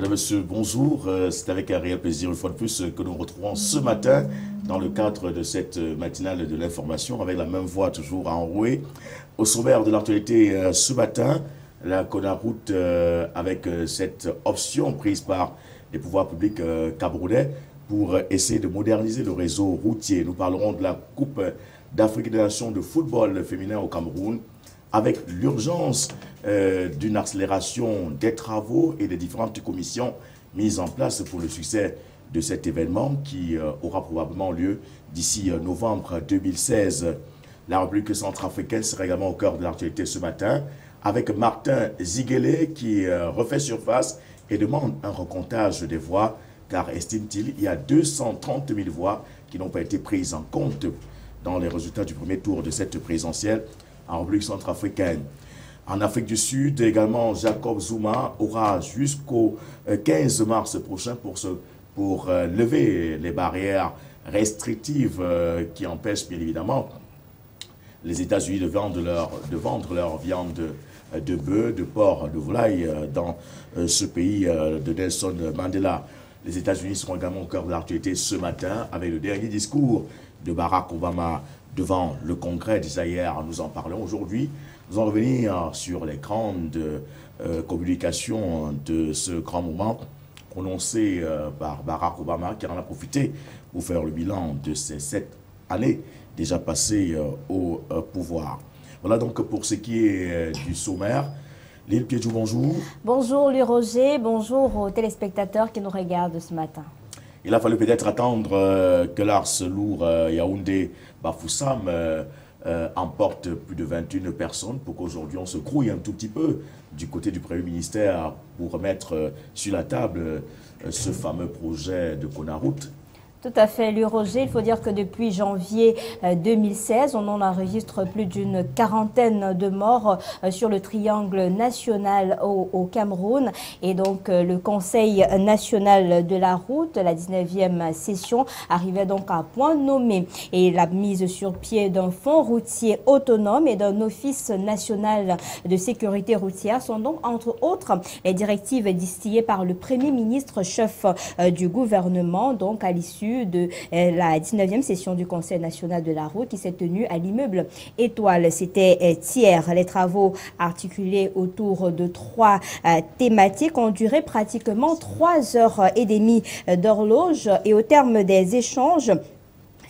Madame, Monsieur, bonjour. C'est avec un réel plaisir, une fois de plus, que nous retrouvons ce matin dans le cadre de cette matinale de l'information, avec la même voix toujours à enrouer. Au sommaire de l'actualité ce matin, la Conaroute avec cette option prise par les pouvoirs publics camerounais pour essayer de moderniser le réseau routier. Nous parlerons de la Coupe d'Afrique des Nations de football féminin au Cameroun, avec l'urgence d'une accélération des travaux et des différentes commissions mises en place pour le succès de cet événement qui aura probablement lieu d'ici novembre 2016. La République centrafricaine sera également au cœur de l'actualité ce matin, avec Martin Ziguélé qui refait surface et demande un recomptage des voix, car estime-t-il, il y a 230 000 voix qui n'ont pas été prises en compte dans les résultats du premier tour de cette présidentielle en République centrafricaine. En Afrique du Sud, également, Jacob Zuma aura jusqu'au 15 mars prochain pour lever les barrières restrictives qui empêchent bien évidemment les États-Unis de vendre leur viande de bœuf, de porc, de volaille dans ce pays de Nelson Mandela. Les États-Unis seront également au cœur de l'actualité ce matin avec le dernier discours de Barack Obama devant le Congrès d'Israël. Nous en parlons aujourd'hui. Nous allons revenir sur les grandes communications de ce grand moment prononcé par Barack Obama, qui en a profité pour faire le bilan de ces 7 années déjà passées au pouvoir. Voilà donc pour ce qui est du sommaire. Lille Piedjou, bonjour. Bonjour Louis Roger, bonjour aux téléspectateurs qui nous regardent ce matin. Il a fallu peut-être attendre que l'Ars lourd Yaoundé Bafoussam emporte plus de 21 personnes pour qu'aujourd'hui on se grouille un tout petit peu du côté du Premier ministère pour remettre sur la table ce fameux projet de Conaroute. Tout à fait, Louis Roger. Il faut dire que depuis janvier 2016, on en enregistre plus d'une quarantaine de morts sur le triangle national au Cameroun. Et donc, le Conseil national de la route, la 19e session, arrivait donc à point nommé. Et la mise sur pied d'un fonds routier autonome et d'un office national de sécurité routière sont donc, entre autres, les directives distillées par le Premier ministre chef du gouvernement, donc à l'issue de la 19e session du Conseil national de la route qui s'est tenue à l'immeuble Étoile. C'était hier. Les travaux articulés autour de 3 thématiques ont duré pratiquement 3h30 d'horloge et au terme des échanges,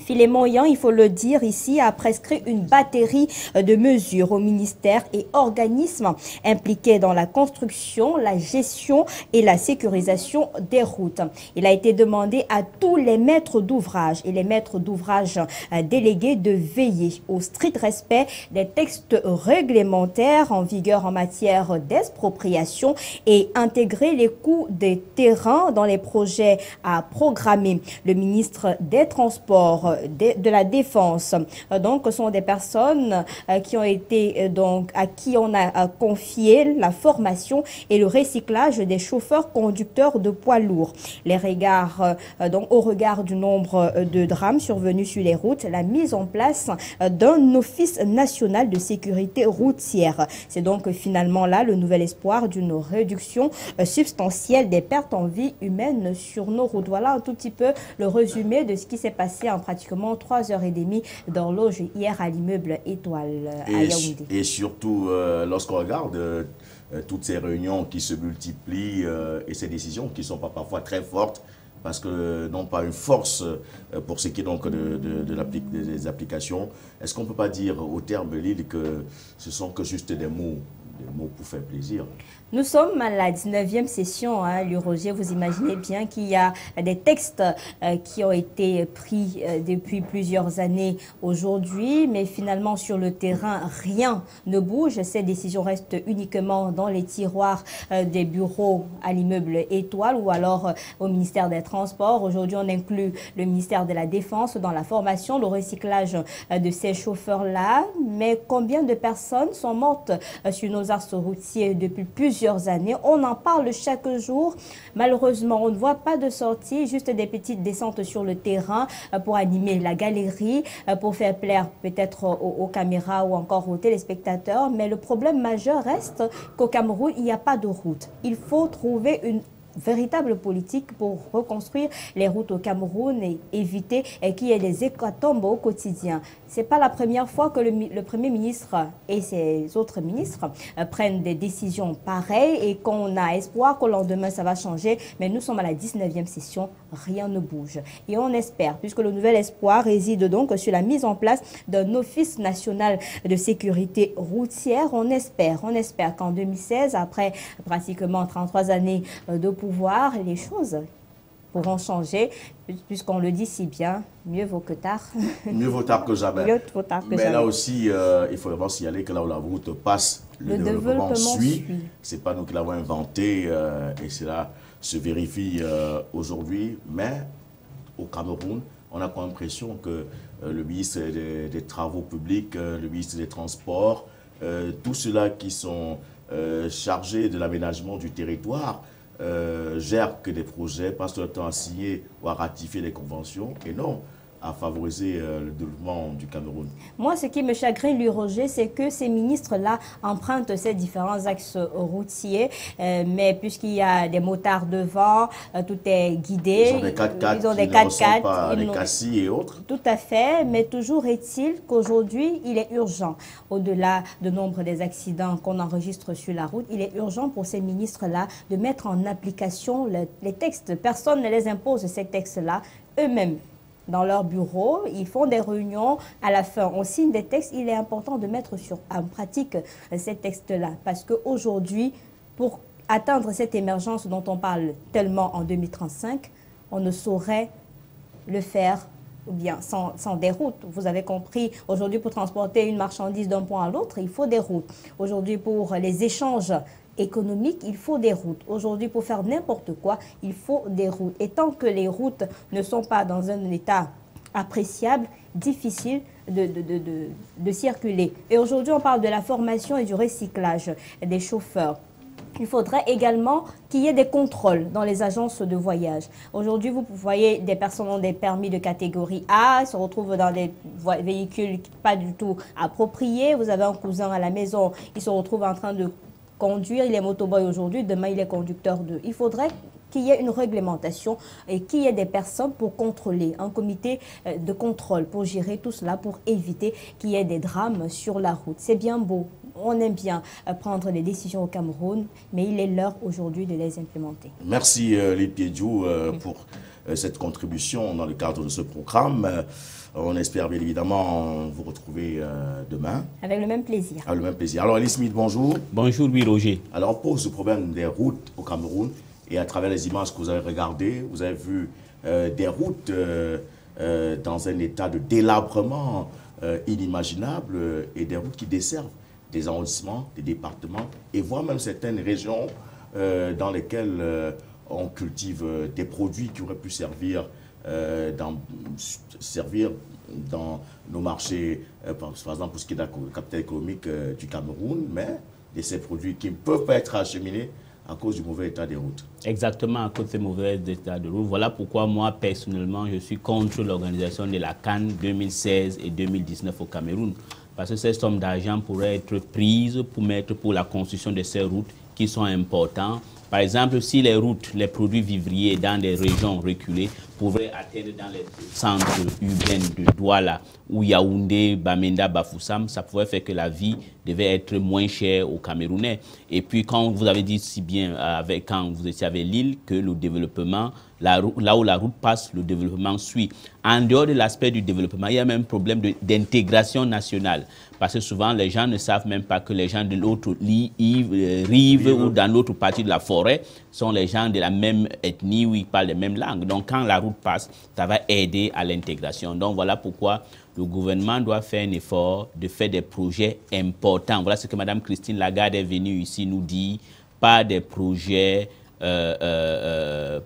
Philémon Yan, il faut le dire ici, a prescrit une batterie de mesures aux ministères et organismes impliqués dans la construction, la gestion et la sécurisation des routes. Il a été demandé à tous les maîtres d'ouvrage et les maîtres d'ouvrage délégués de veiller au strict respect des textes réglementaires en vigueur en matière d'expropriation et intégrer les coûts des terrains dans les projets à programmer. Le ministre des Transports, de la Défense. Donc, ce sont des personnes qui ont été, donc, à qui on a confié la formation et le recyclage des chauffeurs conducteurs de poids lourds. Les regards, donc, au regard du nombre de drames survenus sur les routes, la mise en place d'un office national de sécurité routière. C'est donc finalement là le nouvel espoir d'une réduction substantielle des pertes en vie humaine sur nos routes. Voilà un tout petit peu le résumé de ce qui s'est passé en pratiquement 3h30 d'horloge hier à l'immeuble Étoile à Yaoundé. Et surtout, lorsqu'on regarde toutes ces réunions qui se multiplient et ces décisions qui ne sont pas parfois très fortes, parce que n'ont pas une force pour ce qui est donc des applications, est-ce qu'on ne peut pas dire au terme Lille que ce sont que juste des mots pour faire plaisir? Nous sommes à la 19e session, hein, Louis Roger. Vous imaginez bien qu'il y a des textes qui ont été pris depuis plusieurs années aujourd'hui, mais finalement sur le terrain, rien ne bouge. Ces décisions restent uniquement dans les tiroirs des bureaux à l'immeuble Étoile ou alors au ministère des Transports. Aujourd'hui, on inclut le ministère de la Défense dans la formation, le recyclage de ces chauffeurs-là. Mais combien de personnes sont mortes sur nos axes routiers depuis plusieurs années? On en parle chaque jour. Malheureusement, on ne voit pas de sortie, juste des petites descentes sur le terrain pour animer la galerie, pour faire plaire peut-être aux caméras ou encore aux téléspectateurs. Mais le problème majeur reste qu'au Cameroun, il n'y a pas de route. Il faut trouver une véritable politique pour reconstruire les routes au Cameroun et éviter qu'il y ait des hécatombes au quotidien. Ce n'est pas la première fois que le Premier ministre et ses autres ministres prennent des décisions pareilles et qu'on a espoir qu'au lendemain ça va changer. Mais nous sommes à la 19e session, rien ne bouge. Et on espère, puisque le nouvel espoir réside donc sur la mise en place d'un office national de sécurité routière. On espère qu'en 2016, après pratiquement 33 années de pouvoir, les choses pourront changer, puisqu'on le dit si bien, mieux vaut que tard. Mieux vaut tard que jamais. Mieux vaut tard que Mais jamais. là aussi, il faut vraiment signaler que là où la route passe, le développement suit. Ce n'est pas nous qui l'avons inventé et cela se vérifie aujourd'hui. Mais au Cameroun, on a comme impression que le ministre des Travaux publics, le ministre des Transports, tous ceux-là qui sont chargés de l'aménagement du territoire, gèrent que des projets, passent leur temps à signer ou à ratifier les conventions et non à favoriser le développement du Cameroun. Moi, ce qui me chagrine, lui, Roger, c'est que ces ministres-là empruntent ces différents axes routiers, mais puisqu'il y a des motards devant, tout est guidé. Ils ont des 4x4, ils ont des 4x4, des cassis et autres. Tout à fait, mais toujours est-il qu'aujourd'hui, il est urgent, au-delà du nombre des accidents qu'on enregistre sur la route, il est urgent pour ces ministres-là de mettre en application les textes. Personne ne les impose, ces textes-là, eux-mêmes. Dans leur bureau, ils font des réunions, à la fin, on signe des textes. Il est important de mettre en pratique ces textes-là parce qu'aujourd'hui, pour atteindre cette émergence dont on parle tellement en 2035, on ne saurait le faire ou bien sans des routes. Vous avez compris, aujourd'hui, pour transporter une marchandise d'un point à l'autre, il faut des routes. Aujourd'hui, pour les échanges économique, il faut des routes. Aujourd'hui, pour faire n'importe quoi, il faut des routes. Et tant que les routes ne sont pas dans un état appréciable, difficile de circuler. Et aujourd'hui, on parle de la formation et du recyclage des chauffeurs. Il faudrait également qu'il y ait des contrôles dans les agences de voyage. Aujourd'hui, vous voyez des personnes ont des permis de catégorie A, se retrouvent dans des véhicules pas du tout appropriés. Vous avez un cousin à la maison, il se retrouve en train de conduire, il est motoboy aujourd'hui, demain il est conducteur de. Il faudrait qu'il y ait une réglementation et qu'il y ait des personnes pour contrôler, un comité de contrôle pour gérer tout cela, pour éviter qu'il y ait des drames sur la route. C'est bien beau, on aime bien prendre des décisions au Cameroun, mais il est l'heure aujourd'hui de les implémenter. Merci Lipie Diou pour cette contribution dans le cadre de ce programme. On espère bien évidemment vous retrouver demain. Avec le même plaisir. Avec le même plaisir. Alors, Alice Smith, bonjour. Bonjour, Louis Roger. Alors, on pose le problème des routes au Cameroun et à travers les images que vous avez regardées, vous avez vu des routes dans un état de délabrement inimaginable et des routes qui desservent des arrondissements, des départements et voire même certaines régions dans lesquelles on cultive des produits qui auraient pu servir dans nos marchés, par exemple pour ce qui est de la capitale économique du Cameroun, mais de ces produits qui ne peuvent pas être acheminés à cause du mauvais état des routes. Exactement, à cause de ce mauvais état de route. Voilà pourquoi moi, personnellement, je suis contre l'organisation de la CAN 2016 et 2019 au Cameroun. Parce que ces sommes d'argent pourraient être prises pour la construction de ces routes qui sont importantes. Par exemple, si les routes, les produits vivriers dans des régions reculées pouvaient atteindre dans les centres urbains de Douala ou Yaoundé, Bamenda, Bafoussam, ça pourrait faire que la vie devait être moins chère aux Camerounais. Et puis, quand vous avez dit si bien, quand vous étiez avec l'île, que le développement, là où la route passe, le développement suit. En dehors de l'aspect du développement, il y a même un problème d'intégration nationale. Parce que souvent, les gens ne savent même pas que les gens de l'autre rive ou dans l'autre partie de la forêt sont les gens de la même ethnie où ils parlent les mêmes langues. Donc, quand la route passe, ça va aider à l'intégration. Donc, voilà pourquoi le gouvernement doit faire un effort de faire des projets importants. Voilà ce que Mme Christine Lagarde est venue ici nous dire, pas des projets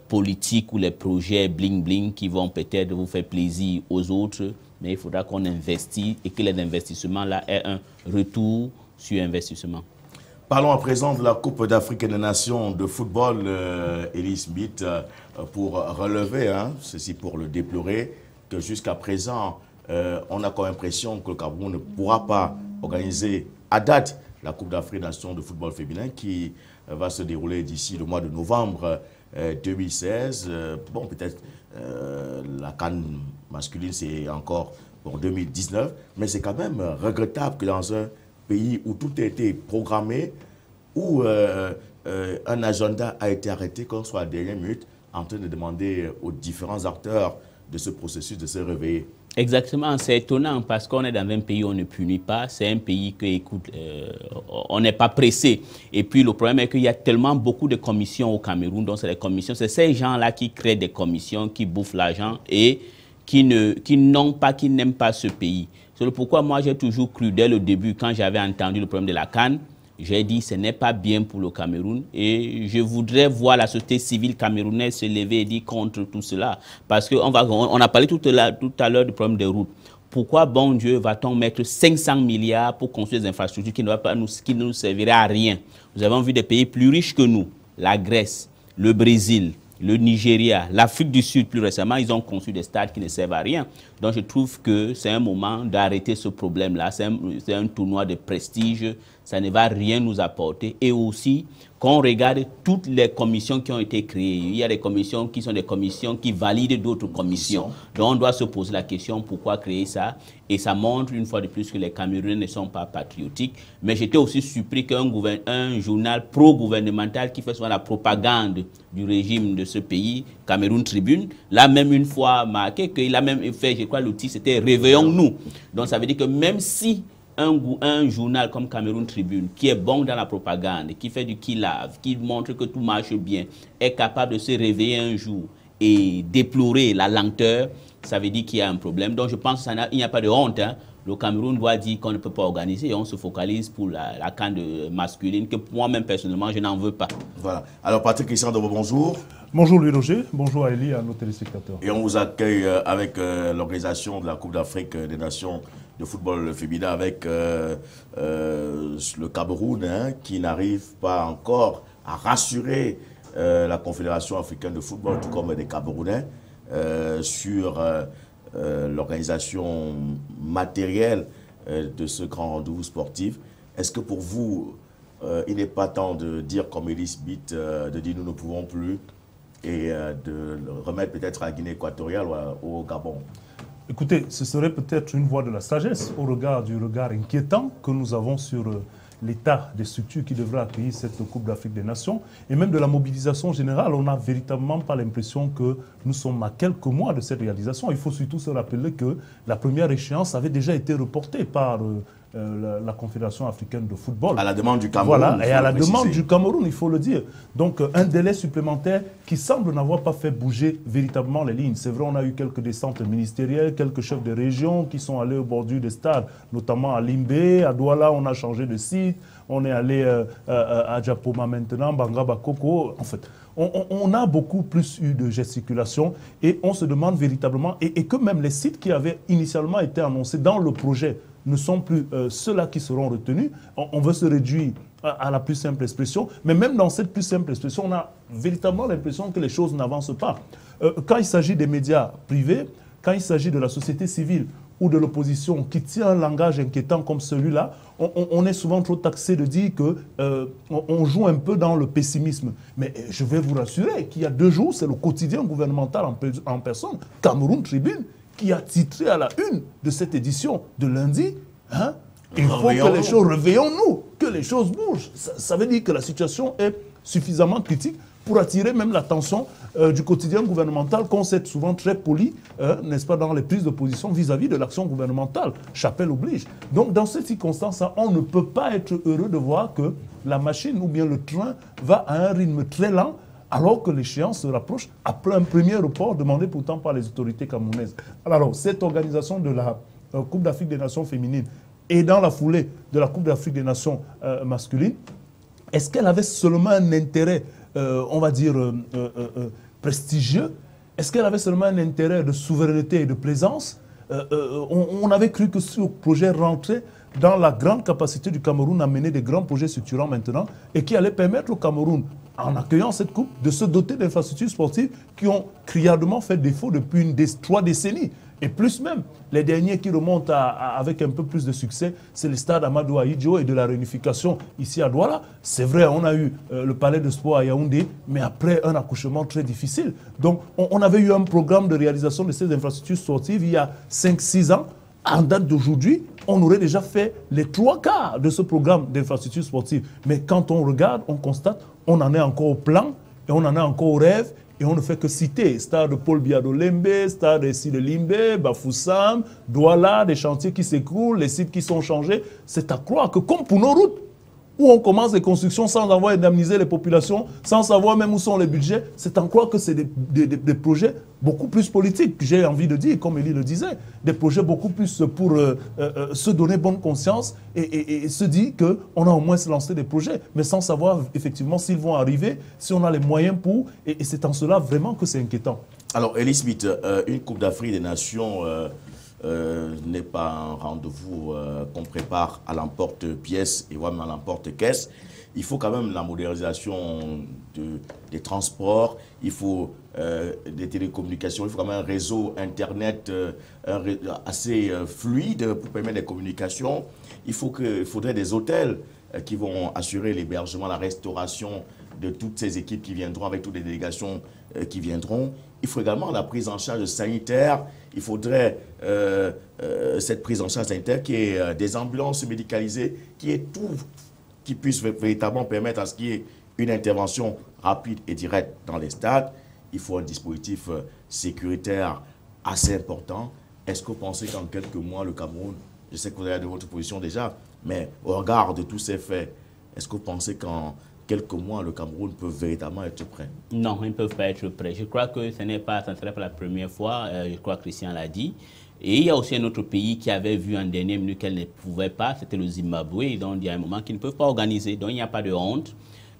politiques ou les projets bling-bling qui vont peut-être vous faire plaisir aux autres, mais il faudra qu'on investisse et que les investissements-là aient un retour sur investissement. Parlons à présent de la Coupe d'Afrique des Nations de football, Elie Smith, pour relever, ceci pour le déplorer, que jusqu'à présent, on a comme impression que le Cameroun ne pourra pas organiser à date la Coupe d'Afrique des Nations de football féminin qui va se dérouler d'ici le mois de novembre 2016. Bon, peut-être la CAN masculine, c'est encore pour 2019, mais c'est quand même regrettable que dans un pays où tout a été programmé, où un agenda a été arrêté, qu'on soit à la dernière minute, en train de demander aux différents acteurs de ce processus de se réveiller. Exactement, c'est étonnant parce qu'on est dans un pays où on ne punit pas, c'est un pays que, écoute, on n'est pas pressé. Et puis le problème est qu'il y a tellement beaucoup de commissions au Cameroun, donc c'est les commissions, c'est ces gens-là qui créent des commissions, qui bouffent l'argent et qui n'aiment pas ce pays. C'est pourquoi moi j'ai toujours cru dès le début, quand j'avais entendu le problème de la CAN, j'ai dit ce n'est pas bien pour le Cameroun et je voudrais voir la société civile camerounaise se lever et dire contre tout cela. Parce qu'on a parlé tout à l'heure du problème des routes. Pourquoi, bon Dieu, va-t-on mettre 500 milliards pour construire des infrastructures qui ne nous serviraient à rien? Nous avons vu des pays plus riches que nous, la Grèce, le Brésil, le Nigeria, l'Afrique du Sud plus récemment, ils ont construit des stades qui ne servent à rien. Donc je trouve que c'est un moment d'arrêter ce problème-là. C'est un tournoi de prestige, ça ne va rien nous apporter. Et aussi, quand on regarde toutes les commissions qui ont été créées, il y a des commissions qui sont des commissions qui valident d'autres commissions. Donc on doit se poser la question pourquoi créer ça. Et ça montre une fois de plus que les Camerounais ne sont pas patriotiques. Mais j'étais aussi surpris qu'un journal pro-gouvernemental qui fait souvent la propagande du régime de ce pays, Cameroun Tribune, l'a même une fois marqué qu'il a même fait, je crois, l'outil, c'était « Réveillons-nous ». Donc ça veut dire que même si un journal comme Cameroun Tribune, qui est bon dans la propagande, qui fait du qui-lave, qui montre que tout marche bien, est capable de se réveiller un jour et déplorer la lenteur, ça veut dire qu'il y a un problème. Donc je pense qu'il n'y a pas de honte. Hein. Le Cameroun doit dire qu'on ne peut pas organiser et on se focalise pour la CAN masculine, que moi-même personnellement, je n'en veux pas. Voilà. Alors Patrick Christian, bonjour. Bonjour Louis Roger, bonjour à Elie et à nos téléspectateurs. Et on vous accueille avec l'organisation de la Coupe d'Afrique des Nations de football féminin avec le Cameroun, hein, qui n'arrive pas encore à rassurer la Confédération africaine de football, tout comme des Camerounais, sur l'organisation matérielle de ce grand rendez-vous sportif. Est-ce que pour vous, il n'est pas temps de dire comme Elie Smith, de dire nous ne pouvons plus et de le remettre peut-être à la Guinée équatoriale ou au Gabon? Écoutez, ce serait peut-être une voie de la sagesse au regard du regard inquiétant que nous avons sur l'état des structures qui devraient accueillir cette Coupe d'Afrique des Nations et même de la mobilisation générale. On n'a véritablement pas l'impression que nous sommes à quelques mois de cette réalisation. Il faut surtout se rappeler que la première échéance avait déjà été reportée par la Confédération africaine de football. À la demande du Cameroun. Voilà, et à la demande du Cameroun, il faut le dire. Donc un délai supplémentaire qui semble n'avoir pas fait bouger véritablement les lignes. C'est vrai, on a eu quelques descentes ministérielles, quelques chefs de région qui sont allés au bordure des stades, notamment à Limbé, à Douala, on a changé de site, on est allé à Djapoma maintenant, Banga Bakoko, en fait. On a beaucoup plus eu de gesticulation et on se demande véritablement, et que même les sites qui avaient initialement été annoncés dans le projet ne sont plus ceux-là qui seront retenus. On veut se réduire à la plus simple expression, mais même dans cette plus simple expression, on a véritablement l'impression que les choses n'avancent pas. Quand il s'agit des médias privés, quand il s'agit de la société civile ou de l'opposition qui tient un langage inquiétant comme celui-là, on est souvent trop taxé de dire qu'on joue un peu dans le pessimisme. Mais je vais vous rassurer qu'il y a 2 jours, c'est le quotidien gouvernemental en personne, Cameroun Tribune, qui a titré à la une de cette édition de lundi, hein, il faut que les choses, réveillons-nous, que les choses bougent. Ça veut dire que la situation est suffisamment critique pour attirer même l'attention du quotidien gouvernemental, qu'on sait souvent très poli, n'est-ce pas, dans les prises de position vis-à-vis de l'action gouvernementale. Chapelle oblige. Donc dans ces circonstances-là, on ne peut pas être heureux de voir que la machine ou bien le train va à un rythme très lent, alors que l'échéance se rapproche après un premier report demandé pourtant par les autorités camerounaises. Alors, cette organisation de la Coupe d'Afrique des Nations féminines et dans la foulée de la Coupe d'Afrique des Nations masculines, est-ce qu'elle avait seulement un intérêt, on va dire, prestigieux? Est-ce qu'elle avait seulement un intérêt de souveraineté et de plaisance? On avait cru que ce projet rentrait dans la grande capacité du Cameroun à mener des grands projets structurants maintenant et qui allait permettre au Cameroun, en accueillant cette coupe, de se doter d'infrastructures sportives qui ont criardement fait défaut depuis 3 décennies. Et plus même, les derniers qui remontent avec un peu plus de succès, c'est le stade Amadou Ahidjo et de la réunification ici à Douala. C'est vrai, on a eu le palais de sport à Yaoundé, mais après un accouchement très difficile. Donc, on avait eu un programme de réalisation de ces infrastructures sportives il y a 5-6 ans. En date d'aujourd'hui, on aurait déjà fait les 3/4 de ce programme d'infrastructures sportives. Mais quand on regarde, on constate, on en est encore au plan et on en est encore au rêve et on ne fait que citer stade Paul Biado Lembe, stade ici de Limbe, Bafoussam, Douala, des chantiers qui s'écroulent, les sites qui sont changés. C'est à croire que comme pour nos routes, où on commence les constructions sans avoir indemnisé les populations, sans savoir même où sont les budgets, c'est en croire que c'est des projets beaucoup plus politiques, j'ai envie de dire, comme Elie le disait, des projets beaucoup plus pour se donner bonne conscience et se dire qu'on a au moins lancé des projets, mais sans savoir effectivement s'ils vont arriver, si on a les moyens pour, et c'est en cela vraiment que c'est inquiétant. Alors, Elie Smith, une Coupe d'Afrique des Nations n'est pas un rendez-vous qu'on prépare à l'emporte-pièce et même à l'emporte-caisse. Il faut quand même la modernisation des transports, il faut des télécommunications, il faut quand même un réseau Internet assez fluide pour permettre les communications. Il faudrait des hôtels qui vont assurer l'hébergement, la restauration de toutes ces équipes qui viendront, avec toutes les délégations qui viendront. Il faut également la prise en charge sanitaire. Il faudrait cette prise en charge sanitaire qui est des ambulances médicalisées, qui est tout, qui puisse véritablement permettre à ce qu'il y ait une intervention rapide et directe dans les stades. Il faut un dispositif sécuritaire assez important. Est-ce que vous pensez qu'en quelques mois, le Cameroun, je sais que vous avez de votre position déjà, mais au regard de tous ces faits, est-ce que vous pensez qu'en quelques mois, le Cameroun peut véritablement être prêt? Non, ils ne peuvent pas être prêts. Je crois que ce ne serait pas la première fois, je crois que Christian l'a dit. Et il y a aussi un autre pays qui avait vu en dernière minute qu'elle ne pouvait pas, c'était le Zimbabwe. Donc il y a un moment qu'ils ne peuvent pas organiser, donc il n'y a pas de honte.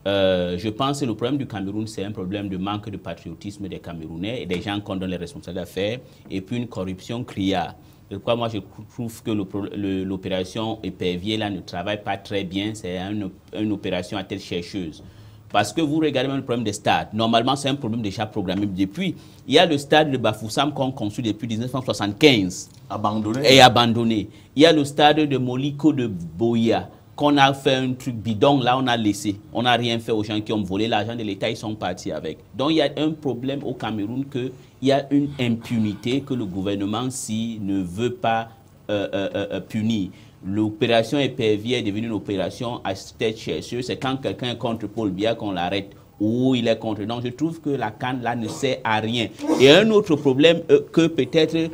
Je pense que le problème du Cameroun, c'est un problème de manque de patriotisme des Camerounais et des gens qu'on donne les responsabilités d'affaires, et puis une corruption criarde. Moi, je trouve que l'opération épervier là ne travaille pas très bien. C'est une opération à tête chercheuse. Parce que vous regardez même le problème des stades. Normalement, c'est un problème déjà programmé depuis. Il y a le stade de Bafoussam qu'on construit depuis 1975. Abandonné. Et abandonné. Il y a le stade de Moliko de Boya qu'on a fait un truc bidon. Là, on a laissé. On n'a rien fait aux gens qui ont volé l'argent de l'État. Ils sont partis avec. Donc, il y a un problème au Cameroun qu'il y a une impunité que le gouvernement, s'il ne veut pas punir. L'opération épervier est devenue une opération à tête chercheuse. C'est quand quelqu'un est contre Paul Biya qu'on l'arrête ou il est contre. Donc je trouve que la CAN là ne sert à rien. Et un autre problème que peut-être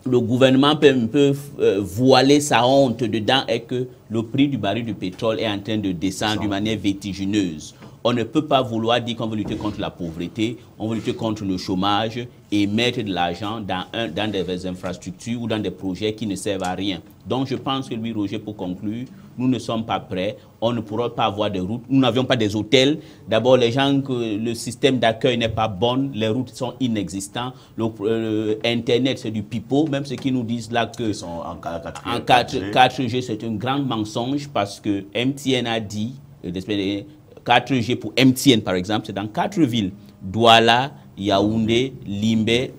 le gouvernement peut voiler sa honte dedans est que le prix du baril du pétrole est en train de descendre d'une manière vertigineuse. On ne peut pas vouloir dire qu'on veut lutter contre la pauvreté, on veut lutter contre le chômage et mettre de l'argent dans des infrastructures ou dans des projets qui ne servent à rien. Donc je pense que lui, Roger, pour conclure, nous ne sommes pas prêts, on ne pourra pas avoir de routes, nous n'avions pas des hôtels. D'abord, les gens, le système d'accueil n'est pas bon, les routes sont inexistantes, Internet c'est du pipeau, même ceux qui nous disent là que sont en 4G, c'est un grand mensonge parce que MTN a dit, 4G pour MTN, par exemple, c'est dans 4 villes. Douala, Yaoundé, Limbe,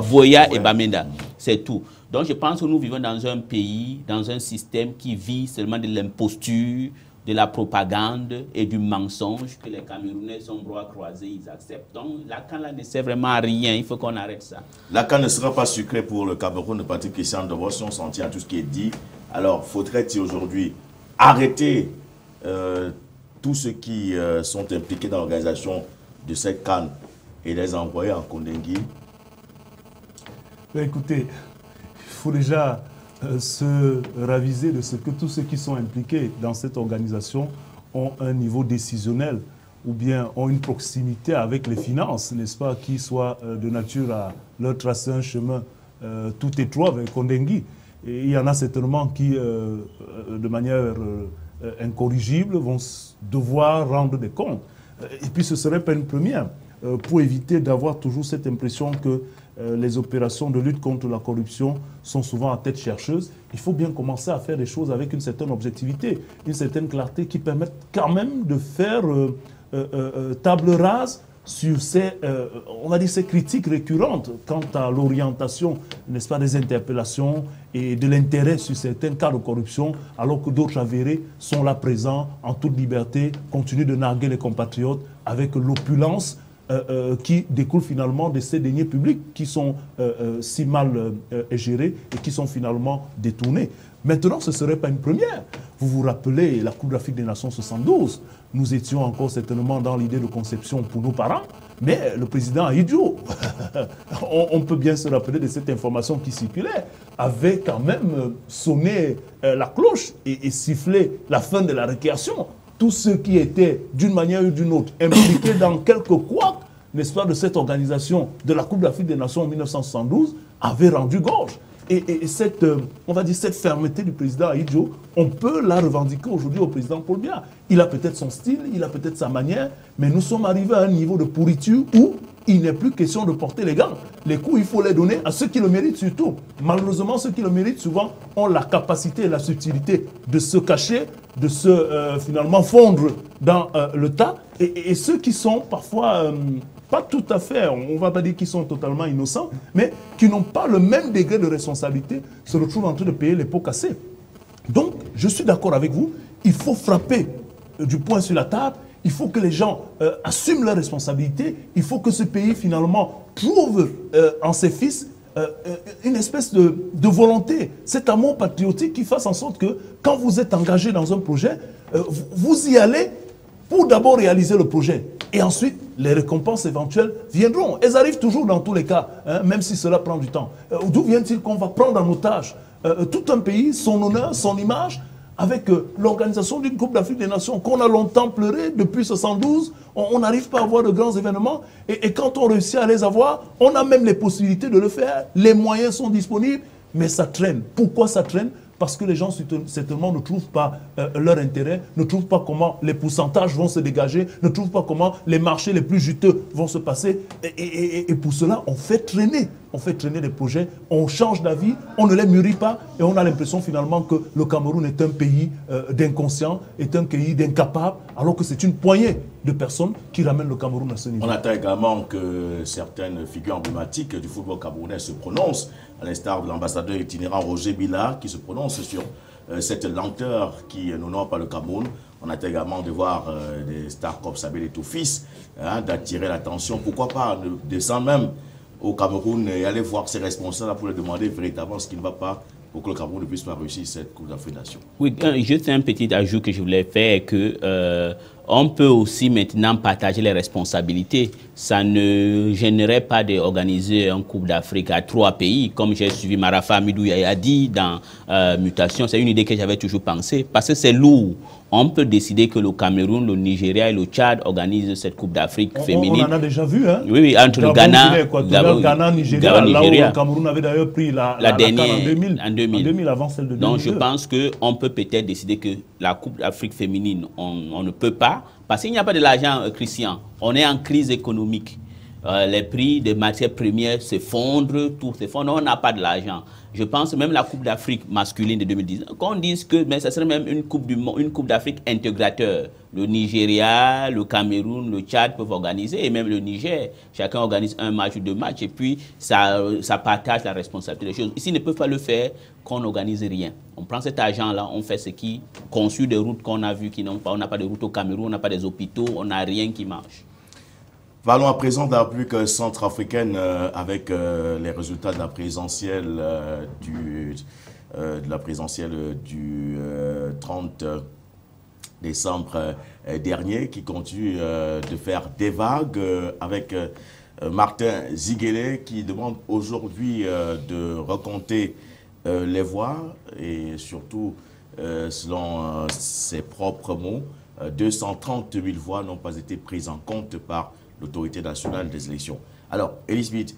Voya et Bamenda. C'est tout. Donc je pense que nous vivons dans un pays, dans un système qui vit seulement de l'imposture, de la propagande et du mensonge que les Camerounais sont bras croisés, ils acceptent. Donc la CAN ne sert vraiment à rien, il faut qu'on arrête ça. La CAN ne sera pas sucrée pour le Cameroun, de Patrick Christian Devos, si on s'en tient à tout ce qui est dit. Alors faudrait-il aujourd'hui arrêter tous ceux qui sont impliqués dans l'organisation de cette CAN et les envoyer en Kondengui? Écoutez, il faut déjà se raviser de ce que tous ceux qui sont impliqués dans cette organisation ont un niveau décisionnel ou bien ont une proximité avec les finances, n'est-ce pas, qui soit de nature à leur tracer un chemin tout étroit vers Kondengui. Et il y en a certainement qui, de manière incorrigibles, vont devoir rendre des comptes. Et puis ce ne serait pas une première, pour éviter d'avoir toujours cette impression que les opérations de lutte contre la corruption sont souvent à tête chercheuse. Il faut bien commencer à faire des choses avec une certaine objectivité, une certaine clarté qui permettent quand même de faire table rase sur ces, on va dire, ces critiques récurrentes quant à l'orientation, n'est-ce pas, des interpellations et de l'intérêt sur certains cas de corruption, alors que d'autres avérés sont là présents en toute liberté, continuent de narguer les compatriotes avec l'opulence qui découle finalement de ces deniers publics qui sont si mal gérés et qui sont finalement détournés. Maintenant, ce ne serait pas une première. Vous vous rappelez la Coupe d'Afrique des Nations 72. Nous étions encore certainement dans l'idée de conception pour nos parents, mais le président Ahidjo, on peut bien se rappeler de cette information qui circulait, avait quand même sonné la cloche et sifflé la fin de la récréation. Tous ceux qui étaient, d'une manière ou d'une autre, impliqués dans quelques couacs, n'est-ce pas, de cette organisation de la Coupe d'Afrique des Nations en 1972, avaient rendu gorge. Et cette, on va dire, cette fermeté du président Ahidjo, on peut la revendiquer aujourd'hui au président Paul Biya. Il a peut-être son style, il a peut-être sa manière, mais nous sommes arrivés à un niveau de pourriture où il n'est plus question de porter les gants. Les coups, il faut les donner à ceux qui le méritent surtout. Malheureusement, ceux qui le méritent souvent ont la capacité et la subtilité de se cacher, de se finalement fondre dans le tas. Et ceux qui sont parfois... pas tout à fait, on ne va pas dire qu'ils sont totalement innocents, mais qui n'ont pas le même degré de responsabilité, se retrouvent en train de payer les pots cassés. Donc, je suis d'accord avec vous, il faut frapper du poing sur la table, il faut que les gens assument leurs responsabilités, il faut que ce pays, finalement, trouve en ses fils une espèce de volonté, cet amour patriotique qui fasse en sorte que, quand vous êtes engagé dans un projet, vous y allez pour d'abord réaliser le projet. Et ensuite, les récompenses éventuelles viendront. Elles arrivent toujours dans tous les cas, hein, même si cela prend du temps. D'où vient-il qu'on va prendre en otage tout un pays, son honneur, son image, avec l'organisation d'une Coupe d'Afrique des Nations qu'on a longtemps pleuré depuis 1972, on n'arrive pas à avoir de grands événements. Et quand on réussit à les avoir, on a même les possibilités de le faire. Les moyens sont disponibles, mais ça traîne. Pourquoi ça traîne ? Parce que les gens, certainement, ne trouvent pas leur intérêt, ne trouvent pas comment les pourcentages vont se dégager, ne trouvent pas comment les marchés les plus juteux vont se passer. Et pour cela, on fait traîner les projets, on change d'avis, on ne les mûrit pas, et on a l'impression finalement que le Cameroun est un pays d'inconscients, est un pays d'incapables, alors que c'est une poignée de personnes qui ramènent le Cameroun à ce niveau. On attend également que certaines figures emblématiques du football camerounais se prononcent, à l'instar de l'ambassadeur itinérant Roger Bila, qui se prononce sur cette lenteur qui n'honore pas le Cameroun. On attend également de voir des stars comme Sabel et Toufis, hein, d'attirer l'attention. Pourquoi pas descendre même au Cameroun et aller voir ses responsables pour leur demander véritablement ce qui ne va pas pour que le Cameroun ne puisse pas réussir cette Coupe d'Afrique des Nations. Oui, juste un petit ajout que je voulais faire, que on peut aussi maintenant partager les responsabilités. Ça ne gênerait pas d'organiser une Coupe d'Afrique à 3 pays, comme j'ai suivi Marafa Amidou Yaya dit dans Mutation. C'est une idée que j'avais toujours pensée, parce que c'est lourd. On peut décider que le Cameroun, le Nigeria et le Tchad organisent cette Coupe d'Afrique féminine. On en a déjà vu, hein? Oui, oui, entre le Ghana, Ghana, Nigeria, là où le Cameroun avait d'ailleurs pris la dernière en 2000, avant celle de 2002. Donc je pense qu'on peut peut-être décider que la Coupe d'Afrique féminine, on ne peut pas, parce qu'il n'y a pas de l'argent, Christian. On est en crise économique. Les prix des matières premières s'effondrent, tout s'effondre, on n'a pas de l'argent. Je pense même la Coupe d'Afrique masculine de 2010, qu'on dise que ça serait même une Coupe d'Afrique intégrateur. Le Nigeria, le Cameroun, le Tchad peuvent organiser, et même le Niger. Chacun organise un match ou 2 matchs, et puis ça partage la responsabilité des choses. Ici, ils ne peuvent pas le faire qu'on n'organise rien. On prend cet argent-là, on fait ce qui conçu des routes qu'on a vues qui n'ont pas. On n'a pas de routes au Cameroun, on n'a pas des hôpitaux, on n'a rien qui marche. Parlons à présent de la République centrafricaine avec les résultats de la présidentielle du 30 décembre dernier, qui continue de faire des vagues avec Martin Ziguélé qui demande aujourd'hui de recompter les voix et surtout, selon ses propres mots, 230 000 voix n'ont pas été prises en compte par l'autorité nationale des élections. Alors, Elisabeth,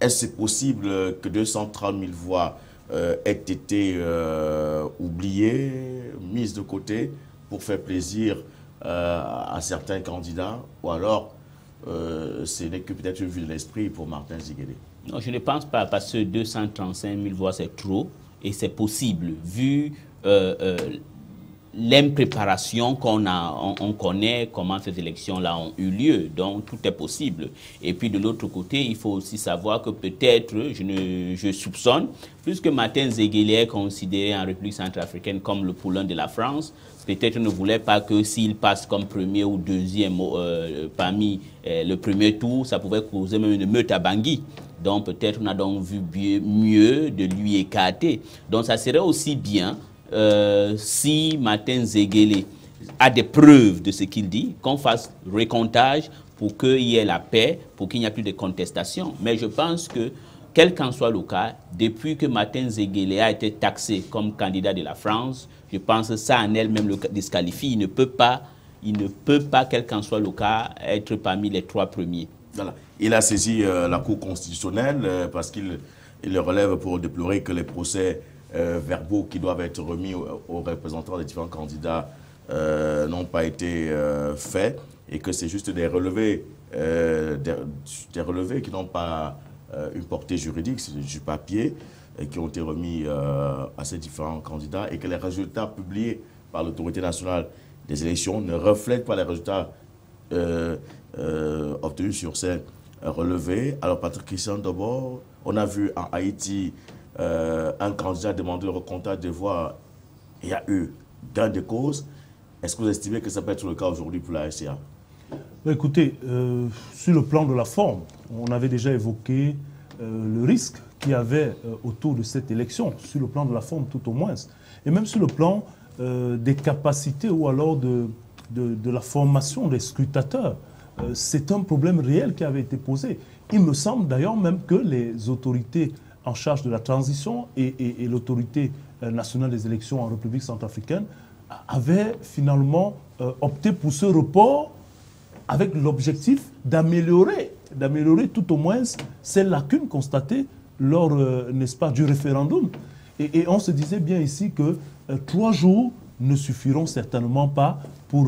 est-ce possible que 230 000 voix aient été oubliées, mises de côté pour faire plaisir à certains candidats, ou alors ce n'est que peut-être une vue de l'esprit pour Martin Ziguélé? Non, je ne pense pas, parce que 235 000 voix, c'est trop, et c'est possible, vu l'impréparation on connaît comment ces élections-là ont eu lieu, donc tout est possible. Et puis de l'autre côté, il faut aussi savoir que peut-être, je soupçonne, puisque Martin Zéguélé est considéré en République centrafricaine comme le poulain de la France, peut-être ne voulait pas que s'il passe comme premier ou deuxième parmi le premier tour, ça pouvait causer même une meute à Bangui. Donc peut-être on a donc vu mieux de lui écarter. Donc ça serait aussi bien si Martin Zéguélé a des preuves de ce qu'il dit, qu'on fasse recomptage pour qu'il y ait la paix, pour qu'il n'y ait plus de contestation. Mais je pense que, quel qu'en soit le cas, depuis que Martin Zéguélé a été taxé comme candidat de la France, je pense que ça en elle-même le disqualifie. Il ne peut pas, quel qu'en soit le cas, être parmi les 3 premiers. Voilà. Il a saisi la Cour constitutionnelle parce qu'il le relève pour déplorer que les procès verbaux qui doivent être remis aux représentants des différents candidats n'ont pas été faits et que c'est juste des relevés qui n'ont pas une portée juridique, c'est du papier qui ont été remis à ces différents candidats et que les résultats publiés par l'autorité nationale des élections ne reflètent pas les résultats obtenus sur ces relevés. Alors Patrick Christian, d'abord, on a vu en Haïti un candidat demander le recomptage des voix, il y a eu gain de cause. Est-ce que vous estimez que ça peut être le cas aujourd'hui pour la RCA? Écoutez, sur le plan de la forme, on avait déjà évoqué le risque qu'il y avait autour de cette élection, sur le plan de la forme tout au moins, et même sur le plan des capacités ou alors de la formation des scrutateurs. C'est un problème réel qui avait été posé. Il me semble d'ailleurs même que les autorités en charge de la transition et l'autorité nationale des élections en République centrafricaine avaient finalement opté pour ce report avec l'objectif d'améliorer tout au moins ces lacunes constatées lors, n'est-ce pas, du référendum. Et on se disait bien ici que 3 jours ne suffiront certainement pas pour,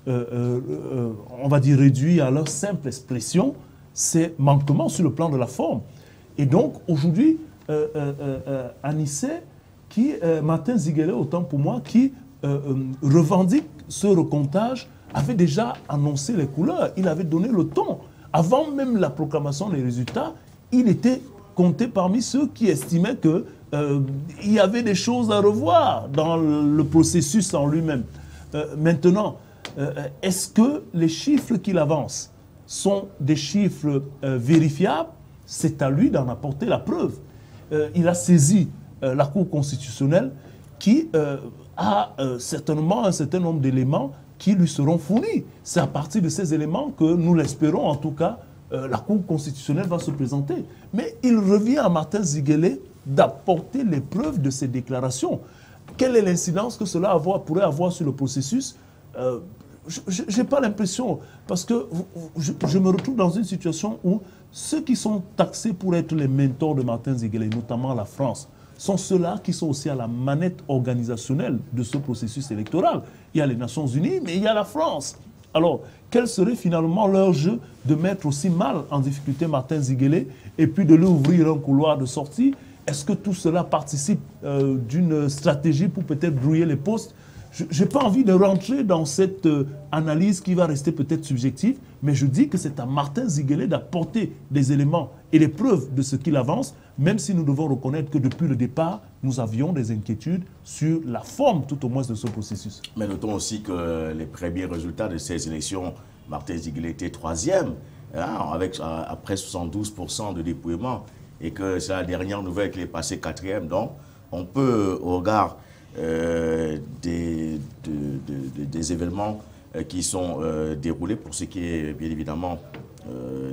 on va dire, réduire à leur simple expression ces manquements sur le plan de la forme. Et donc, aujourd'hui, Anissé, Martin Zéguélé, autant pour moi, qui revendique ce recomptage, avait déjà annoncé les couleurs. Il avait donné le ton. Avant même la proclamation des résultats, il était compté parmi ceux qui estimaient qu'il y avait des choses à revoir dans le processus en lui-même. Maintenant, est-ce que les chiffres qu'il avance sont des chiffres vérifiables? C'est à lui d'en apporter la preuve. Il a saisi la Cour constitutionnelle qui a certainement un certain nombre d'éléments qui lui seront fournis. C'est à partir de ces éléments que nous l'espérons, en tout cas, la Cour constitutionnelle va se présenter. Mais il revient à Martin Zéguélé d'apporter les preuves de ces déclarations. Quelle est l'incidence que cela pourrait avoir sur le processus? Je n'ai pas l'impression, parce que je me retrouve dans une situation où ceux qui sont taxés pour être les mentors de Martin Zéguélé, notamment la France, sont ceux-là qui sont aussi à la manette organisationnelle de ce processus électoral. Il y a les Nations Unies, mais il y a la France. Alors, quel serait finalement leur jeu de mettre aussi mal en difficulté Martin Zéguélé et puis de lui ouvrir un couloir de sortie? Est-ce que tout cela participe d'une stratégie pour peut-être brouiller les postes? Je n'ai pas envie de rentrer dans cette analyse qui va rester peut-être subjective, mais je dis que c'est à Martin Zéguélé d'apporter des éléments et des preuves de ce qu'il avance, même si nous devons reconnaître que depuis le départ, nous avions des inquiétudes sur la forme tout au moins de ce processus. Mais notons aussi que les premiers résultats de ces élections, Martin Zéguélé était 3e, hein, avec après 72% de dépouillement, et que c'est la dernière nouvelle qu'il est passé 4e. Donc, on peut, au regard des événements qui sont déroulés, pour ce qui est bien évidemment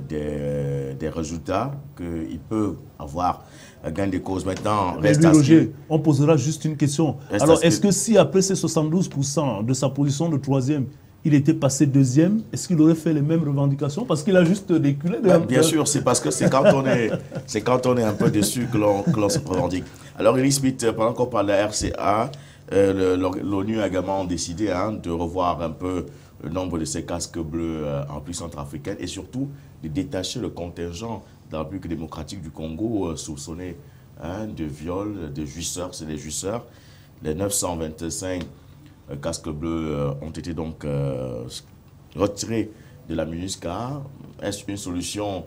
des résultats, qu'il peut avoir gain de cause. Maintenant, reste à Roger, on posera juste une question. Alors, est-ce que si après ces 72% de sa position de 3e, il était passé 2e, est-ce qu'il aurait fait les mêmes revendications? Parce qu'il a juste déculé. Bien sûr, c'est parce que c'est quand on est un peu déçu que l'on se revendique. Alors, Elie Smith, pendant qu'on parle de la RCA, l'ONU a également décidé de revoir un peu le nombre de ces casques bleus en République centrafricaine et surtout de détacher le contingent de la République démocratique du Congo soupçonné de viol, de jouisseurs, c'est des jouisseurs. Les 925 casques bleus ont été donc retirés de la MINUSCA. Est-ce une solution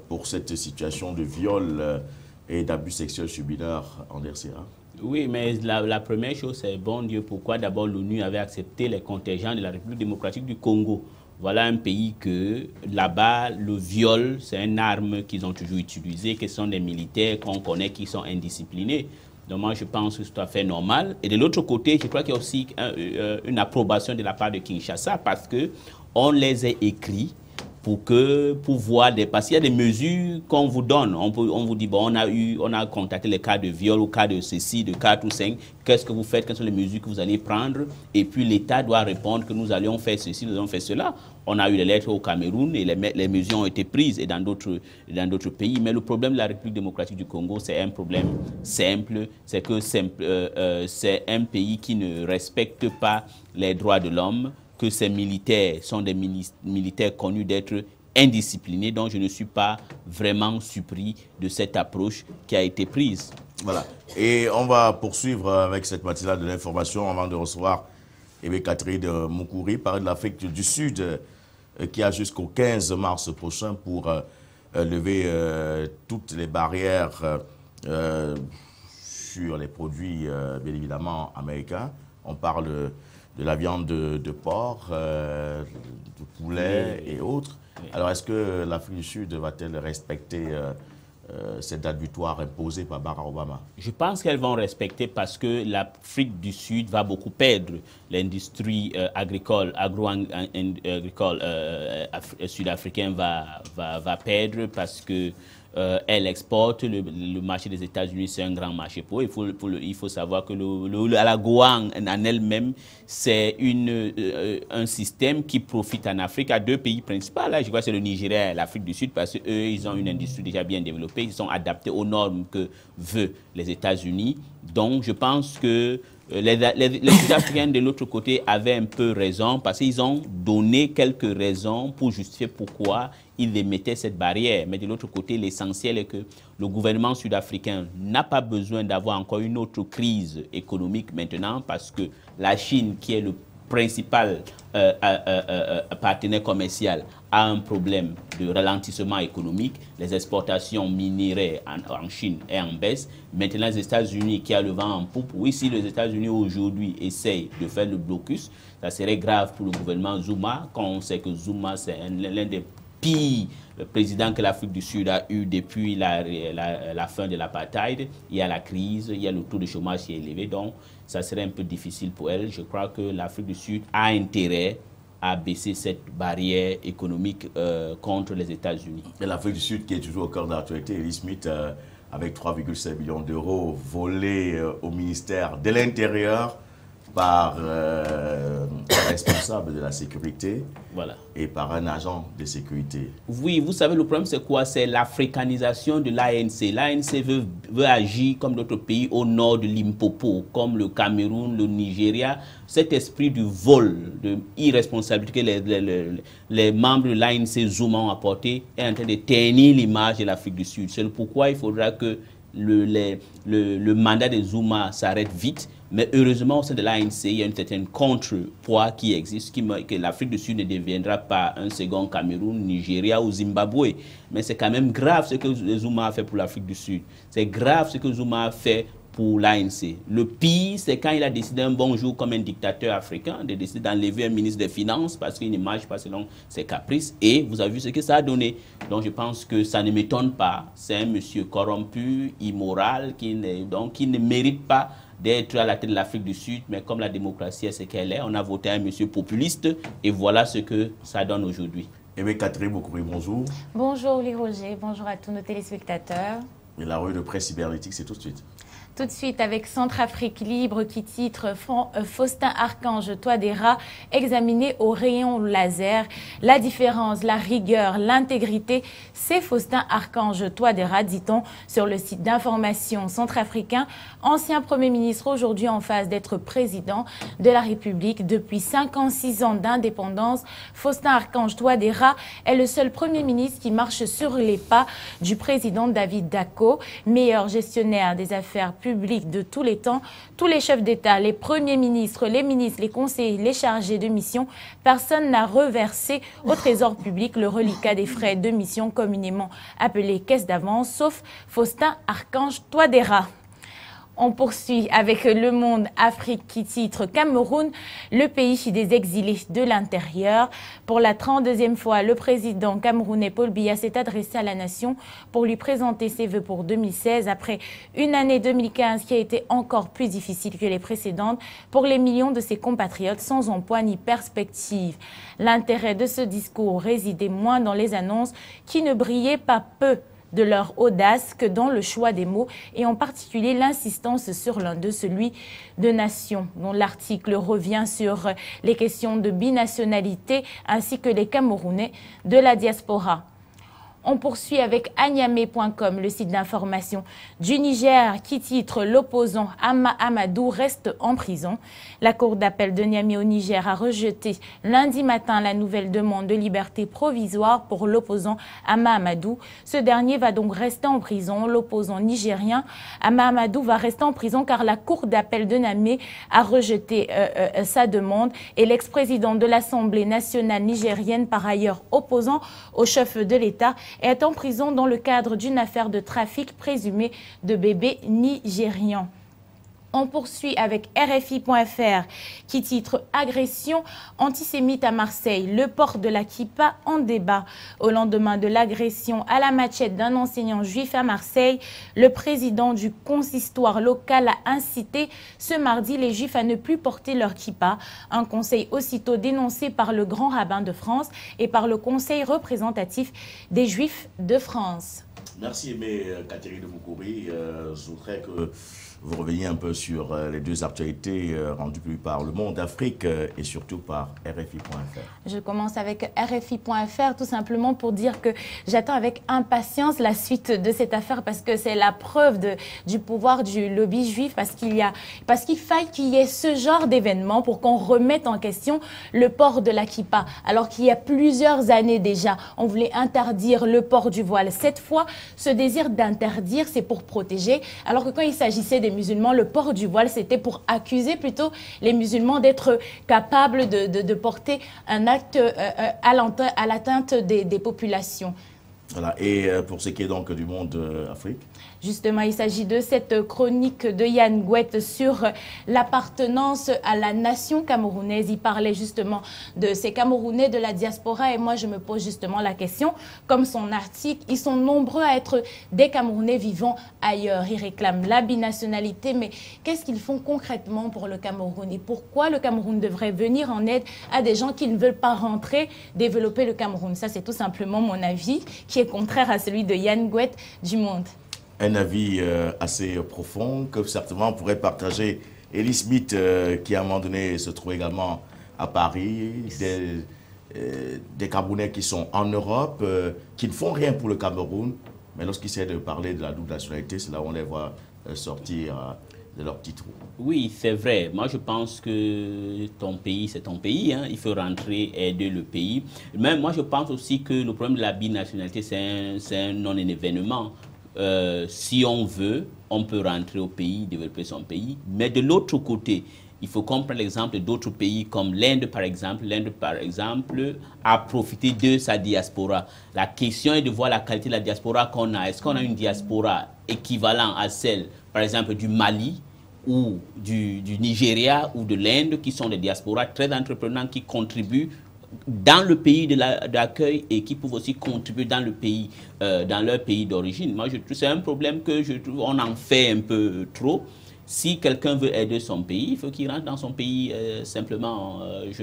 pour cette situation de viol et d'abus sexuels sur mineurs en RCA? Oui, mais la première chose, c'est bon Dieu, pourquoi d'abord l'ONU avait accepté les contingents de la République démocratique du Congo. Voilà un pays que, là-bas, le viol, c'est une arme qu'ils ont toujours utilisée, que ce sont des militaires qu'on connaît qui sont indisciplinés. Donc moi, je pense que c'est tout à fait normal. Et de l'autre côté, je crois qu'il y a aussi une approbation de la part de Kinshasa parce qu'on les a écrits pour voir parce qu'il y a des mesures qu'on vous donne. On vous dit, bon, on a contacté les cas de viol ou cas de ceci, de 4 ou 5. Qu'est-ce que vous faites? Quelles sont les mesures que vous allez prendre? Et puis l'État doit répondre que nous allions faire ceci, nous allons faire cela. On a eu les lettres au Cameroun et les mesures ont été prises et dans d'autres pays. Mais le problème de la République démocratique du Congo, c'est un problème simple. C'est que c'est un pays qui ne respecte pas les droits de l'homme, que ces militaires sont des militaires connus d'être indisciplinés. Donc je ne suis pas vraiment surpris de cette approche qui a été prise. Voilà. Et on va poursuivre avec cette matinale de l'information avant de recevoir Catherine Moukouri, parler de l'Afrique du Sud, qui a jusqu'au 15 mars prochain pour lever toutes les barrières sur les produits, bien évidemment, américains. On parle de la viande de porc, de poulet et autres. Alors, est-ce que l'Afrique du Sud va-t-elle respecter cette date butoir imposée par Barack Obama? Je pense qu'elles vont respecter parce que l'Afrique du Sud va beaucoup perdre. L'industrie agricole, agro-agricole sud-africaine va perdre parce que elle exporte. Le marché des États-Unis, c'est un grand marché pour eux. Il faut savoir que la Goan en elle-même, c'est un système qui profite en Afrique à 2 pays principaux. Là, je crois que c'est le Nigeria et l'Afrique du Sud parce qu'eux, ils ont une industrie déjà bien développée. Ils sont adaptés aux normes que veulent les États-Unis. Donc, je pense que les Sud-Africains de l'autre côté avaient un peu raison parce qu'ils ont donné quelques raisons pour justifier pourquoi ils émettaient cette barrière. Mais de l'autre côté, l'essentiel est que le gouvernement sud-africain n'a pas besoin d'avoir encore une autre crise économique maintenant parce que la Chine, qui est le principal partenaire commercial, a un problème de ralentissement économique. Les exportations minerais en Chine est en baisse. Maintenant, les États-Unis qui a le vent en poupe. Oui, si les États-Unis aujourd'hui essayent de faire le blocus, ça serait grave pour le gouvernement Zuma, quand on sait que Zuma, c'est l'un des pires présidents que l'Afrique du Sud a eu depuis la fin de l'apartheid. Il y a la crise, il y a le taux de chômage qui est élevé, donc ça serait un peu difficile pour elle. Je crois que l'Afrique du Sud a intérêt à baisser cette barrière économique contre les États-Unis. Et l'Afrique du Sud, qui est toujours au cœur de l'actualité, Ellie Smith, avec 3,5 millions d'euros volés au ministère de l'Intérieur par un responsable de la sécurité, voilà, et par un agent de sécurité. Oui, vous savez, le problème c'est quoi? C'est l'africanisation de l'ANC. L'ANC veut agir comme d'autres pays au nord de Limpopo, comme le Cameroun, le Nigeria. Cet esprit du vol, de irresponsabilité que les membres de l'ANC Zuma ont apporté est en train de ternir l'image de l'Afrique du Sud. C'est pourquoi il faudra que le mandat de Zuma s'arrête vite. Mais heureusement, au sein de l'ANC, il y a une certaine contrepoids qui existe, que l'Afrique du Sud ne deviendra pas un second Cameroun, Nigeria ou Zimbabwe. Mais c'est quand même grave ce que Zuma a fait pour l'Afrique du Sud. C'est grave ce que Zuma a fait pour l'ANC. Le pire, c'est quand il a décidé un bon jour, comme un dictateur africain, de décider d'enlever un ministre des Finances parce qu'il ne marche pas selon ses caprices. Et vous avez vu ce que ça a donné. Donc je pense que ça ne m'étonne pas. C'est un monsieur corrompu, immoral, qui ne mérite pas d'être à la tête de l'Afrique du Sud, mais comme la démocratie est ce qu'elle est, on a voté un monsieur populiste et voilà ce que ça donne aujourd'hui. Catherine Moukouri, bonjour. Bonjour Louis Roger, bonjour à tous nos téléspectateurs. Et la revue de presse cybernétique, c'est tout de suite. Tout de suite avec Centrafrique Libre qui titre Faustin Archange Touadéra examiné au rayon laser. La différence, la rigueur, l'intégrité, c'est Faustin Archange Touadéra, dit-on sur le site d'information centrafricain. Ancien Premier ministre, aujourd'hui en phase d'être président de la République. Depuis 56 ans d'indépendance, Faustin Archange Touadéra est le seul Premier ministre qui marche sur les pas du président David Dacko, meilleur gestionnaire des affaires public de tous les temps, tous les chefs d'État, les premiers ministres, les conseillers, les chargés de mission, personne n'a reversé au trésor public le reliquat des frais de mission communément appelé caisse d'avance, sauf Faustin Archange Touadéra. On poursuit avec Le Monde Afrique qui titre Cameroun, le pays des exilés de l'intérieur. Pour la 32e fois, le président camerounais Paul Biya s'est adressé à la nation pour lui présenter ses vœux pour 2016 après une année 2015 qui a été encore plus difficile que les précédentes pour les millions de ses compatriotes sans emploi ni perspective. L'intérêt de ce discours résidait moins dans les annonces qui ne brillaient pas peu de leur audace que dans le choix des mots et en particulier l'insistance sur l'un d'eux, celui de nation, dont l'article revient sur les questions de binationalité ainsi que les Camerounais de la diaspora. On poursuit avec Anyame.com, le site d'information du Niger qui titre « L'opposant Ama Amadou reste en prison ». La cour d'appel de Niamey au Niger a rejeté lundi matin la nouvelle demande de liberté provisoire pour l'opposant Ama Amadou. Ce dernier va donc rester en prison. L'opposant nigérien Ama Amadou va rester en prison car la cour d'appel de Niamey a rejeté sa demande et l'ex-président de l'Assemblée nationale nigérienne, par ailleurs opposant au chef de l'État, est en prison dans le cadre d'une affaire de trafic présumé de bébés nigérians. On poursuit avec RFI.fr qui titre « Agression antisémite à Marseille, le port de la kippa en débat ». Au lendemain de l'agression à la machette d'un enseignant juif à Marseille, le président du consistoire local a incité ce mardi les juifs à ne plus porter leur kippa. Un conseil aussitôt dénoncé par le grand rabbin de France et par le conseil représentatif des juifs de France. Merci, mais Catherine de Moukouri, je voudrais que vous reveniez un peu sur les deux actualités rendues plus par Le Monde Afrique et surtout par RFI.fr. Je commence avec RFI.fr tout simplement pour dire que j'attends avec impatience la suite de cette affaire parce que c'est la preuve du pouvoir du lobby juif parce qu'il faille qu'il y ait ce genre d'événement pour qu'on remette en question le port de la kippa. Alors qu'il y a plusieurs années déjà, on voulait interdire le port du voile. Cette fois, ce désir d'interdire, c'est pour protéger. Alors que quand il s'agissait des musulmans, le port du voile, c'était pour accuser plutôt les musulmans d'être capables de porter un acte à l'atteinte des populations. Voilà. Et pour ce qui est donc du Monde Afrique? Justement, il s'agit de cette chronique de Yann Gouet sur l'appartenance à la nation camerounaise. Il parlait justement de ces Camerounais de la diaspora et moi je me pose justement la question, comme son article, ils sont nombreux à être des Camerounais vivant ailleurs. Ils réclament la binationalité, mais qu'est-ce qu'ils font concrètement pour le Cameroun et pourquoi le Cameroun devrait venir en aide à des gens qui ne veulent pas rentrer, développer le Cameroun? Ça, c'est tout simplement mon avis qui est contraire à celui de Yann Gouet du Monde. Un avis assez profond que certainement pourrait partager Elie Smith qui à un moment donné se trouve également à Paris, des Camerounais qui sont en Europe, qui ne font rien pour le Cameroun, mais lorsqu'ils essaient de parler de la double nationalité, c'est là où on les voit sortir de leur petit trou. Oui, c'est vrai. Moi, je pense que ton pays, c'est ton pays. Hein. Il faut rentrer, aider le pays. Mais moi, je pense aussi que le problème de la binationalité, c'est un non-événement. Si on veut, on peut rentrer au pays, développer son pays. Mais de l'autre côté, il faut comprendre l'exemple d'autres pays comme l'Inde, par exemple. L'Inde, par exemple, a profité de sa diaspora. La question est de voir la qualité de la diaspora qu'on a. Est-ce qu'on a une diaspora équivalente à celle, par exemple, du Mali ou du Nigeria ou de l'Inde, qui sont des diasporas très entreprenants qui contribuent dans le pays de l'accueil et qui peuvent aussi contribuer dans le pays, dans leur pays d'origine. Moi, je trouve que c'est un problème que je trouve on en fait un peu trop. Si quelqu'un veut aider son pays, il faut qu'il rentre dans son pays simplement. Je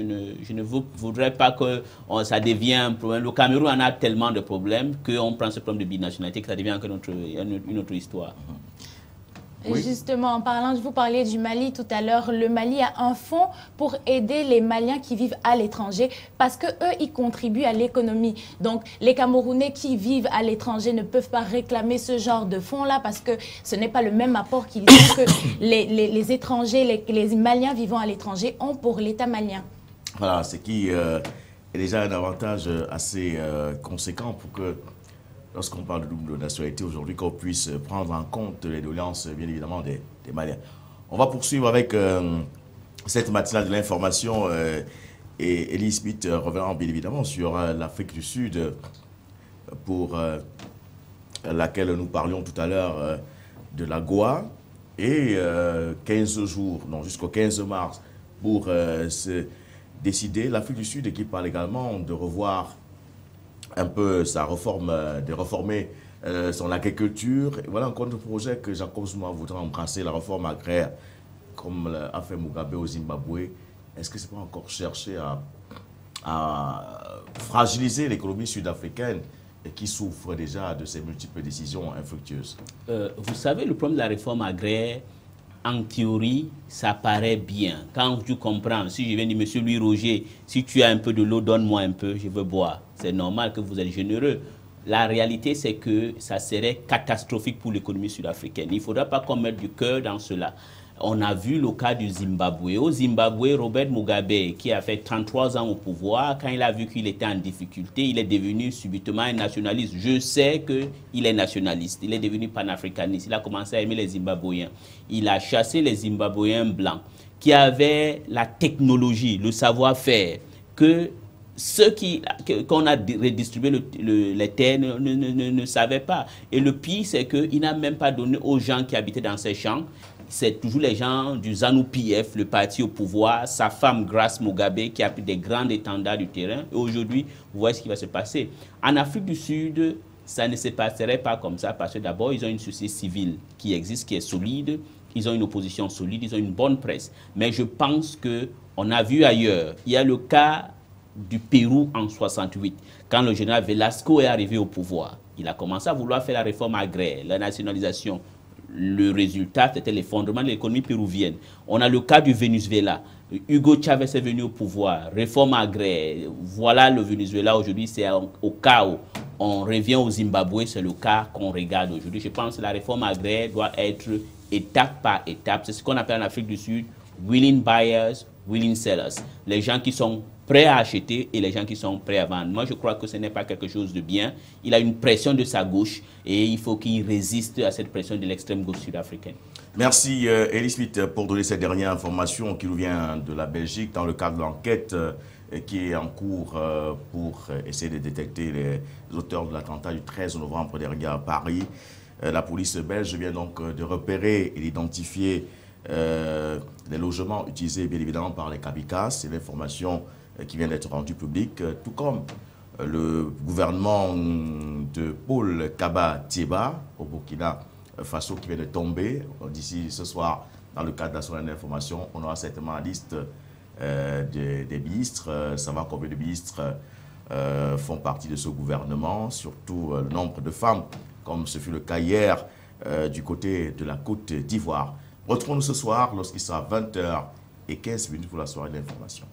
ne voudrais pas que ça devienne un problème. Le Cameroun en a tellement de problèmes qu'on prend ce problème de binationalité que ça devient une autre histoire. Oui. Justement, en parlant, je vous parlais du Mali tout à l'heure. Le Mali a un fonds pour aider les Maliens qui vivent à l'étranger parce qu'eux, ils contribuent à l'économie. Donc, les Camerounais qui vivent à l'étranger ne peuvent pas réclamer ce genre de fonds-là parce que ce n'est pas le même apport qu'ils ont que les étrangers, les Maliens vivant à l'étranger ont pour l'État malien. Voilà, ce qui est déjà un avantage assez conséquent pour que lorsqu'on parle de double nationalité aujourd'hui, qu'on puisse prendre en compte les doléances, bien évidemment, des Maliens. On va poursuivre avec cette matinale de l'information et Elie Smith revenant bien évidemment sur l'Afrique du Sud pour laquelle nous parlions tout à l'heure de la Goa et 15 jours, non jusqu'au 15 mars pour se décider. L'Afrique du Sud qui parle également de revoir un peu sa réforme, de réformer son agriculture. Et voilà encore un projet que Jacob Zuma voudra embrasser, la réforme agraire, comme a fait Mugabe au Zimbabwe. Est-ce que c'est pas encore chercher à fragiliser l'économie sud-africaine et qui souffre déjà de ces multiples décisions infructueuses? Vous savez, le problème de la réforme agraire, en théorie, ça paraît bien. Quand tu comprends, si je viens dire, monsieur Louis Roger, si tu as un peu de l'eau, donne-moi un peu, je veux boire. C'est normal que vous êtes généreux. La réalité, c'est que ça serait catastrophique pour l'économie sud-africaine. Il ne faudra pas qu'on mette du cœur dans cela. On a vu le cas du Zimbabwe. Au Zimbabwe, Robert Mugabe, qui a fait 33 ans au pouvoir, quand il a vu qu'il était en difficulté, il est devenu subitement un nationaliste. Je sais qu'il est nationaliste. Il est devenu panafricaniste. Il a commencé à aimer les Zimbabwéens. Il a chassé les Zimbabwéens blancs qui avaient la technologie, le savoir-faire, que ceux qu'on a redistribué les terres ne savaient pas. Et le pire, c'est qu'il n'a même pas donné aux gens qui habitaient dans ces champs. C'est toujours les gens du ZANU-PF, le parti au pouvoir, sa femme Grace Mugabe qui a pris des grands étendards du terrain. Et aujourd'hui, vous voyez ce qui va se passer. En Afrique du Sud, ça ne se passerait pas comme ça parce que d'abord, ils ont une société civile qui existe, qui est solide. Ils ont une opposition solide, ils ont une bonne presse. Mais je pense qu'on a vu ailleurs. Il y a le cas du Pérou en 68, quand le général Velasco est arrivé au pouvoir. Il a commencé à vouloir faire la réforme agraire, la nationalisation. Le résultat, c'était l'effondrement de l'économie péruvienne. On a le cas du Venezuela. Hugo Chavez est venu au pouvoir, réforme agraire. Voilà le Venezuela aujourd'hui, c'est au chaos. On revient au Zimbabwe, c'est le cas qu'on regarde aujourd'hui. Je pense que la réforme agraire doit être étape par étape. C'est ce qu'on appelle en Afrique du Sud, willing buyers, willing sellers. Les gens qui sont prêts à acheter et les gens qui sont prêts à vendre. Moi, je crois que ce n'est pas quelque chose de bien. Il a une pression de sa gauche et il faut qu'il résiste à cette pression de l'extrême gauche sud-africaine. Merci Elie Smith pour donner cette dernière information qui nous vient de la Belgique dans le cadre de l'enquête qui est en cours pour essayer de détecter les auteurs de l'attentat du 13 novembre dernier à Paris. La police belge vient donc de repérer et d'identifier les logements utilisés bien évidemment par les kamikazes. C'est l'information qui vient d'être rendue publique, tout comme le gouvernement de Paul Kaba-Thieba au Burkina Faso qui vient de tomber. D'ici ce soir, dans le cadre de la soirée d'information, on aura certainement la liste des ministres, savoir combien de ministres font partie de ce gouvernement, surtout le nombre de femmes, comme ce fut le cas hier du côté de la Côte d'Ivoire. Retrouvons-nous ce soir lorsqu'il sera 20h15 pour la soirée d'information.